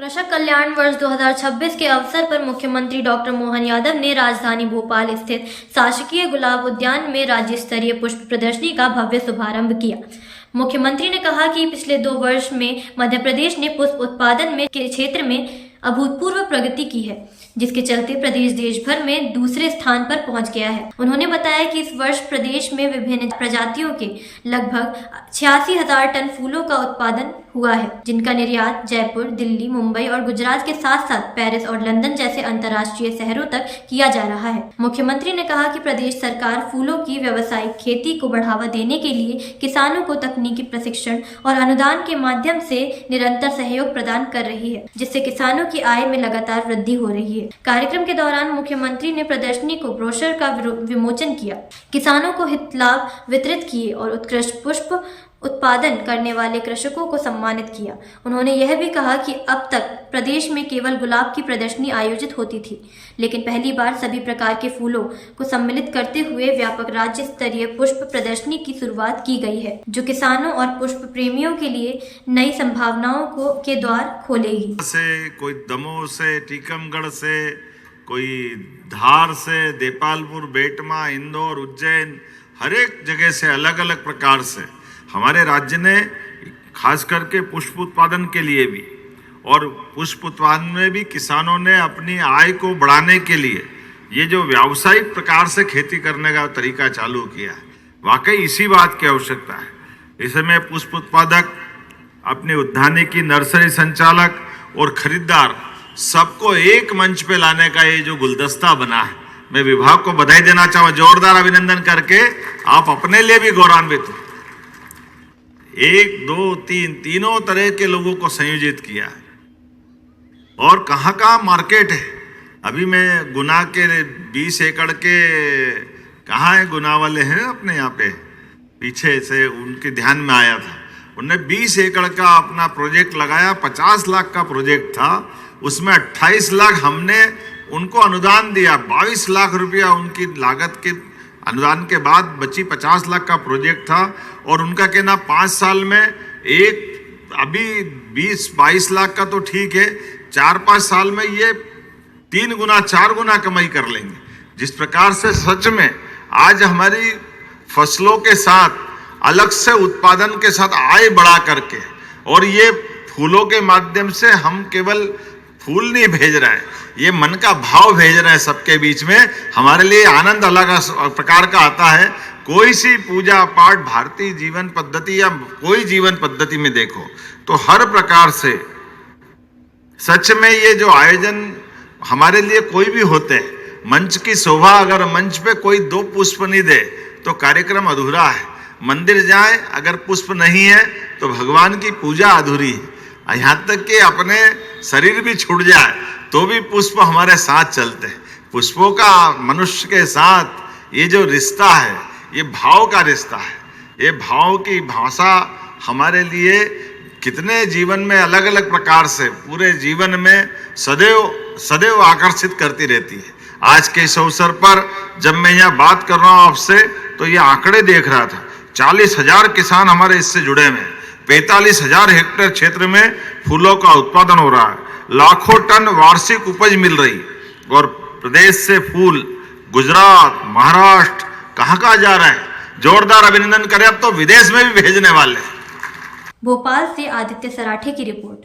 कृषक कल्याण वर्ष 2026 के अवसर पर मुख्यमंत्री डॉक्टर मोहन यादव ने राजधानी भोपाल स्थित शासकीय गुलाब उद्यान में राज्य स्तरीय पुष्प प्रदर्शनी का भव्य शुभारंभ किया। मुख्यमंत्री ने कहा कि पिछले 2 वर्ष में मध्य प्रदेश ने पुष्प उत्पादन के क्षेत्र में अभूतपूर्व प्रगति की है, जिसके चलते प्रदेश देश भर में दूसरे स्थान पर पहुंच गया है। उन्होंने बताया कि इस वर्ष प्रदेश में विभिन्न प्रजातियों के लगभग 86,000 टन फूलों का उत्पादन हुआ है, जिनका निर्यात जयपुर, दिल्ली, मुंबई और गुजरात के साथ साथ पेरिस और लंदन जैसे अंतर्राष्ट्रीय शहरों तक किया जा रहा है। मुख्यमंत्री ने कहा कि प्रदेश सरकार फूलों की व्यावसायिक खेती को बढ़ावा देने के लिए किसानों को तकनीकी प्रशिक्षण और अनुदान के माध्यम से निरंतर सहयोग प्रदान कर रही है, जिससे किसानों की आय में लगातार वृद्धि हो रही है। कार्यक्रम के दौरान मुख्यमंत्री ने प्रदर्शनी को ब्रोशर का विमोचन किया, किसानों को हित लाभ वितरित किए और उत्कृष्ट पुष्प उत्पादन करने वाले कृषकों को सम्मानित किया। उन्होंने यह भी कहा कि अब तक प्रदेश में केवल गुलाब की प्रदर्शनी आयोजित होती थी, लेकिन पहली बार सभी प्रकार के फूलों को सम्मिलित करते हुए व्यापक राज्य स्तरीय पुष्प प्रदर्शनी की शुरुआत की गई है, जो किसानों और पुष्प प्रेमियों के लिए नई संभावनाओं के द्वार खोलेगी। से कोई दमोह से, टीकमगढ़ से, कोई धार से, देपालपुर, बेटमा, इंदौर, उज्जैन, हर एक जगह से अलग अलग प्रकार से हमारे राज्य ने खास करके पुष्प उत्पादन के लिए भी और पुष्प उत्पादन में भी किसानों ने अपनी आय को बढ़ाने के लिए ये जो व्यावसायिक प्रकार से खेती करने का तरीका चालू किया है, वाकई इसी बात की आवश्यकता है। इसमें पुष्प उत्पादक, अपने उद्यानिकी नर्सरी संचालक और खरीदार सबको एक मंच पे लाने का ये जो गुलदस्ता बना है, मैं विभाग को बधाई देना चाहूँ, जोरदार अभिनंदन करके आप अपने लिए भी गौरवान्वित हो। 1, 2, 3 तीनों तरह के लोगों को संयोजित किया है। और कहाँ कहाँ मार्केट है। अभी मैं गुना के 20 एकड़ के, कहाँ है गुना वाले हैं अपने यहाँ पे, पीछे से उनके ध्यान में आया था, उन्होंने 20 एकड़ का अपना प्रोजेक्ट लगाया। 50 लाख का प्रोजेक्ट था, उसमें 28 लाख हमने उनको अनुदान दिया। 22 लाख रुपया उनकी लागत के अनुदान के बाद बची 50 लाख का प्रोजेक्ट था। और उनका कहना 5 साल में अभी 20-22 लाख का तो ठीक है, 4-5 साल में ये 3 गुना 4 गुना कमाई कर लेंगे। जिस प्रकार से सच में आज हमारी फसलों के साथ अलग से उत्पादन के साथ आय बढ़ा करके, और ये फूलों के माध्यम से हम केवल फूल नहीं भेज रहे हैं, ये मन का भाव भेज रहे हैं सबके बीच में। हमारे लिए आनंद अलग प्रकार का आता है। कोई सी पूजा पाठ, भारतीय जीवन पद्धति या कोई जीवन पद्धति में देखो तो हर प्रकार से सच में ये जो आयोजन हमारे लिए कोई भी होते हैं, मंच की शोभा, अगर मंच पे कोई 2 पुष्प नहीं दे तो कार्यक्रम अधूरा है। मंदिर जाए, अगर पुष्प नहीं है तो भगवान की पूजा अधूरी है। यहाँ तक कि अपने शरीर भी छूट जाए तो भी पुष्प हमारे साथ चलते हैं। पुष्पों का मनुष्य के साथ ये जो रिश्ता है, ये भाव का रिश्ता है। ये भाव की भाषा हमारे लिए कितने जीवन में अलग अलग प्रकार से पूरे जीवन में सदैव आकर्षित करती रहती है। आज के इस अवसर पर जब मैं यहाँ बात कर रहा हूँ आपसे, तो ये आंकड़े देख रहा था। 40,000 किसान हमारे इससे जुड़े हुए हैं। 45,000 हेक्टेयर क्षेत्र में फूलों का उत्पादन हो रहा है। लाखों टन वार्षिक उपज मिल रही, और प्रदेश से फूल गुजरात, महाराष्ट्र, कहाँ कहाँ जा रहे हैं। जोरदार अभिनंदन करें। अब तो विदेश में भी भेजने वाले हैं। भोपाल से आदित्य सराठे की रिपोर्ट।